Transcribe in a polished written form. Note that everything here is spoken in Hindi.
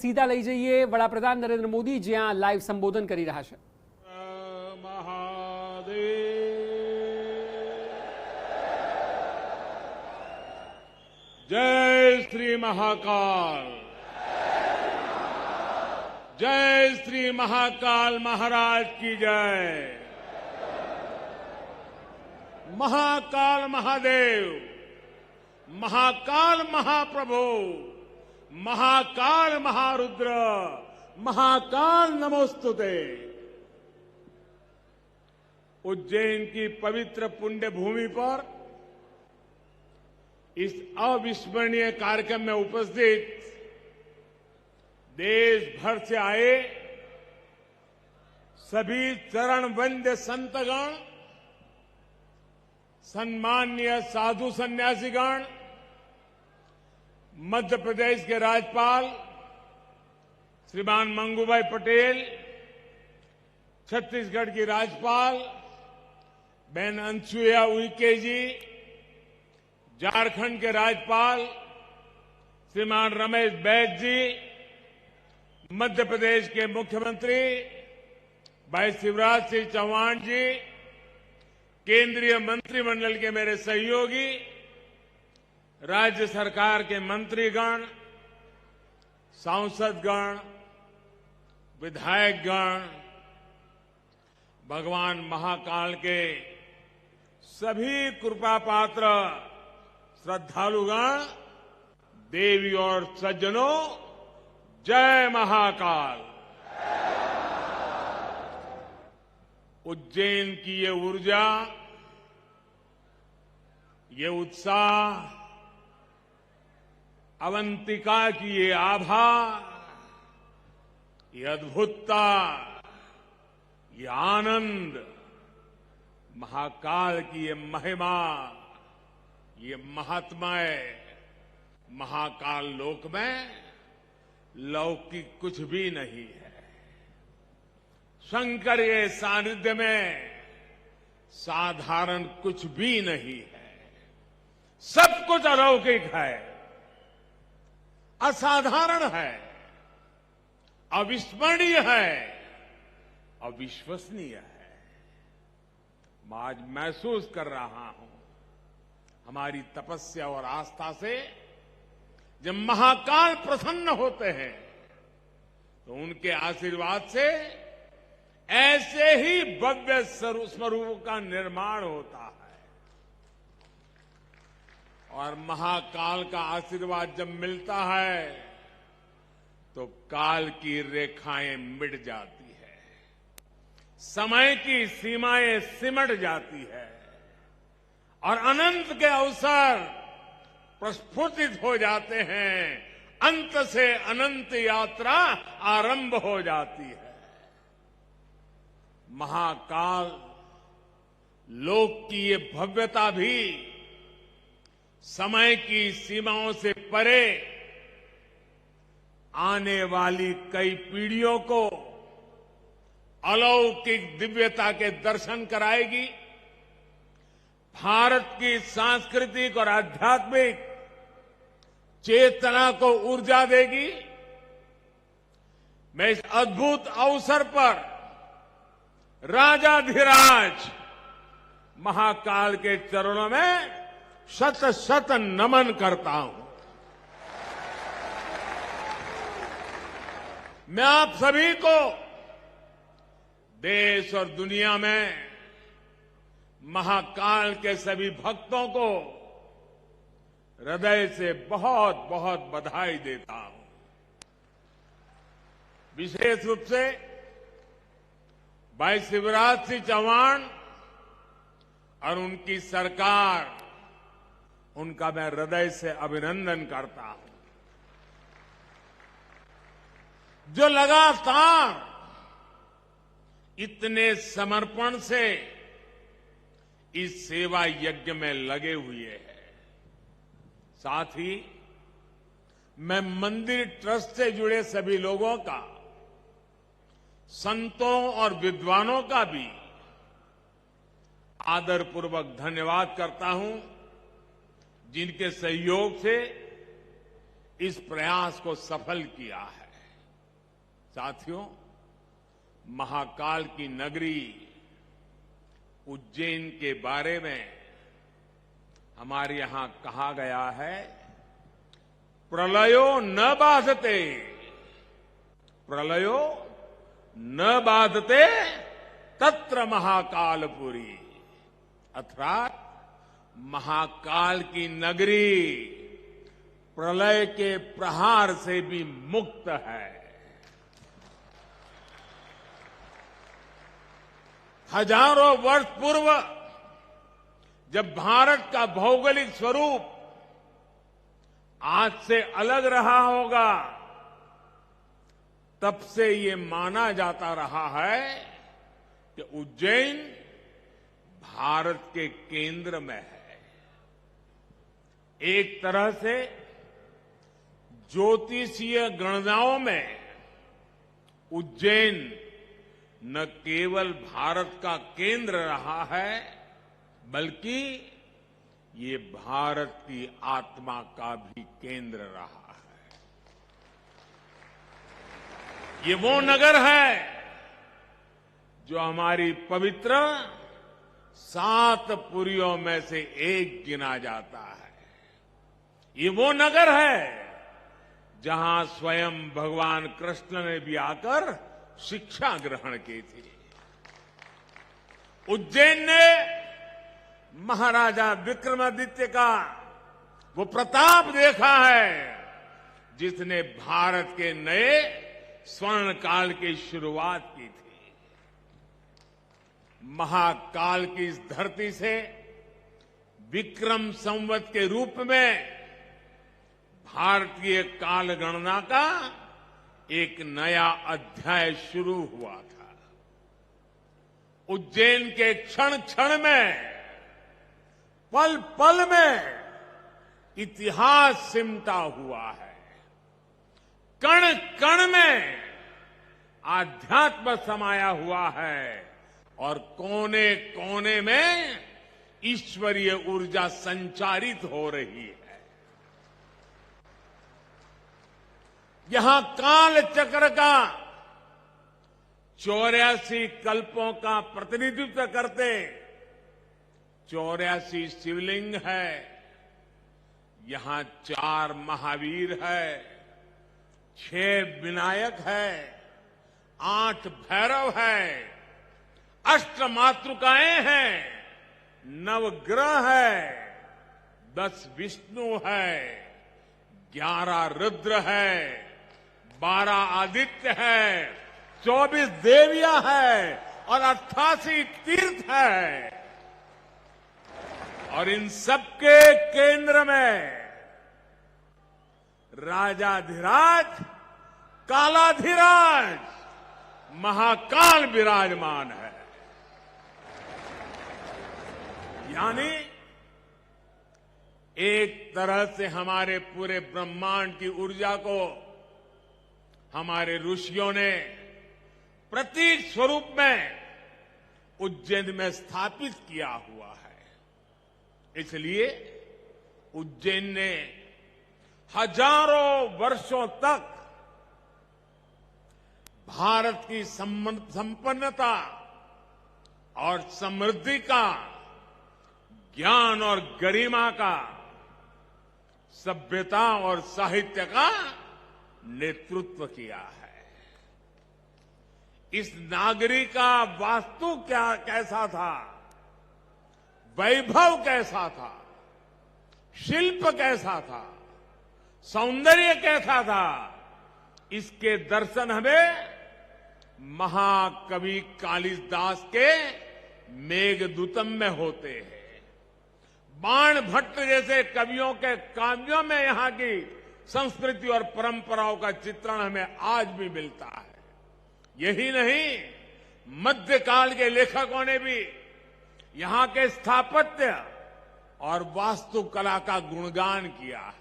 સીધા લઈ જઈએ વડાપ્રધાન નરેન્દ્ર મોદી જ્યાં લાઈવ સંબોધન કરી રહ્યા છે. जय श्री महाकाल, जय श्री महाकाल महाराज की जय। महाकाल महादेव, महाकाल महाप्रभु, महाकाल महारुद्र, महाकाल नमोस्तुते। उज्जैन की पवित्र पुण्य भूमि पर इस अविस्मरणीय कार्यक्रम में उपस्थित देश भर से आए सभी चरणवंद्य संतगण, सम्माननीय साधु सन्यासीगण, मध्य प्रदेश के राज्यपाल श्रीमान मंगूभाई पटेल, छत्तीसगढ़ की राज्यपाल बहन अनसुईया उइके जी, झारखंड के राज्यपाल श्रीमान रमेश बैस जी, मध्य प्रदेश के मुख्यमंत्री भाई शिवराज सिंह चौहान जी, केंद्रीय मंत्रिमंडल के मेरे सहयोगी, राज्य सरकार के मंत्रीगण, सांसदगण, विधायकगण, भगवान महाकाल के सभी कृपा पात्र श्रद्धालुगण, देवी और सज्जनों, जय महाकाल। उज्जैन की ये ऊर्जा, ये उत्साह, अवंतिका की ये आभा, ये अद्भुतता, ये आनंद, महाकाल की ये महिमा, ये महात्मय महाकाल लोक में लौकिक कुछ भी नहीं है। शंकर के सानिध्य में साधारण कुछ भी नहीं है। सब कुछ अलौकिक है, असाधारण है, अविस्मरणीय है, अविश्वसनीय है। मैं आज महसूस कर रहा हूं, हमारी तपस्या और आस्था से जब महाकाल प्रसन्न होते हैं तो उनके आशीर्वाद से ऐसे ही भव्य स्वरूप का निर्माण होता है। और महाकाल का आशीर्वाद जब मिलता है तो काल की रेखाएं मिट जाती है, समय की सीमाएं सिमट जाती है और अनंत के अवसर प्रस्फुटित हो जाते हैं। अंत से अनंत यात्रा आरंभ हो जाती है। महाकाल लोक की ये भव्यता भी समय की सीमाओं से परे आने वाली कई पीढ़ियों को अलौकिक दिव्यता के दर्शन कराएगी, भारत की सांस्कृतिक और आध्यात्मिक चेतना को ऊर्जा देगी। मैं इस अद्भुत अवसर पर राजाधिराज महाकाल के चरणों में शत शत नमन करता हूं। मैं आप सभी को, देश और दुनिया में महाकाल के सभी भक्तों को हृदय से बहुत बहुत बधाई देता हूं। विशेष रूप से भाई शिवराज सिंह चौहान और उनकी सरकार, उनका मैं हृदय से अभिनंदन करता हूं, जो लगातार इतने समर्पण से इस सेवा यज्ञ में लगे हुए हैं। साथ ही मैं मंदिर ट्रस्ट से जुड़े सभी लोगों का, संतों और विद्वानों का भी आदरपूर्वक धन्यवाद करता हूं, जिनके सहयोग से इस प्रयास को सफल किया है। साथियों, महाकाल की नगरी उज्जैन के बारे में हमारे यहां कहा गया है, प्रलयो न बाधते, प्रलयो न बाधते तत्र महाकालपुरी, अर्थात महाकाल की नगरी प्रलय के प्रहार से भी मुक्त है। हजारों वर्ष पूर्व जब भारत का भौगोलिक स्वरूप आज से अलग रहा होगा, तब से ये माना जाता रहा है कि उज्जैन भारत के केंद्र में है। एक तरह से ज्योतिषीय गणनाओं में उज्जैन न केवल भारत का केंद्र रहा है, बल्कि ये भारत की आत्मा का भी केंद्र रहा है। ये वो नगर है जो हमारी पवित्र 7 पुरियों में से एक गिना जाता है। ये वो नगर है जहां स्वयं भगवान कृष्ण ने भी आकर शिक्षा ग्रहण की थी। उज्जैन ने महाराजा विक्रमादित्य का वो प्रताप देखा है जिसने भारत के नए स्वर्ण काल की शुरुआत की थी। महाकाल की इस धरती से विक्रम संवत के रूप में भारतीय काल गणना का एक नया अध्याय शुरू हुआ था। उज्जैन के क्षण क्षण में, पल पल में इतिहास सिमटा हुआ है। कण कण में आध्यात्म समाया हुआ है और कोने कोने में ईश्वरीय ऊर्जा संचारित हो रही है। यहां काल चक्र का 84 कल्पों का प्रतिनिधित्व करते 84 शिवलिंग है। यहां 4 महावीर है, 6 विनायक है, 8 भैरव है, 8 मातृकाएं हैं, 9 ग्रह है, 10 विष्णु है, 11 रुद्र है, 12 आदित्य है, 24 देवियां है और 88 तीर्थ है। और इन सबके केंद्र में राजाधिराज कालाधिराज महाकाल विराजमान है। यानी एक तरह से हमारे पूरे ब्रह्मांड की ऊर्जा को हमारे ऋषियों ने प्रतीक स्वरूप में उज्जैन में स्थापित किया हुआ है। इसलिए उज्जैन ने हजारों वर्षों तक भारत की संपन्नता और समृद्धि का, ज्ञान और गरिमा का, सभ्यता और साहित्य का नेतृत्व किया है। इस नागरी का वास्तु कैसा था, वैभव कैसा था, शिल्प कैसा था, सौंदर्य कैसा था, इसके दर्शन हमें महाकवि कालिदास के मेघदूतम में होते हैं। बाण भट्ट जैसे कवियों के काव्यों में यहां की संस्कृति और परंपराओं का चित्रण हमें आज भी मिलता है। यही नहीं, मध्यकाल के लेखकों ने भी यहां के स्थापत्य और वास्तुकला का गुणगान किया है।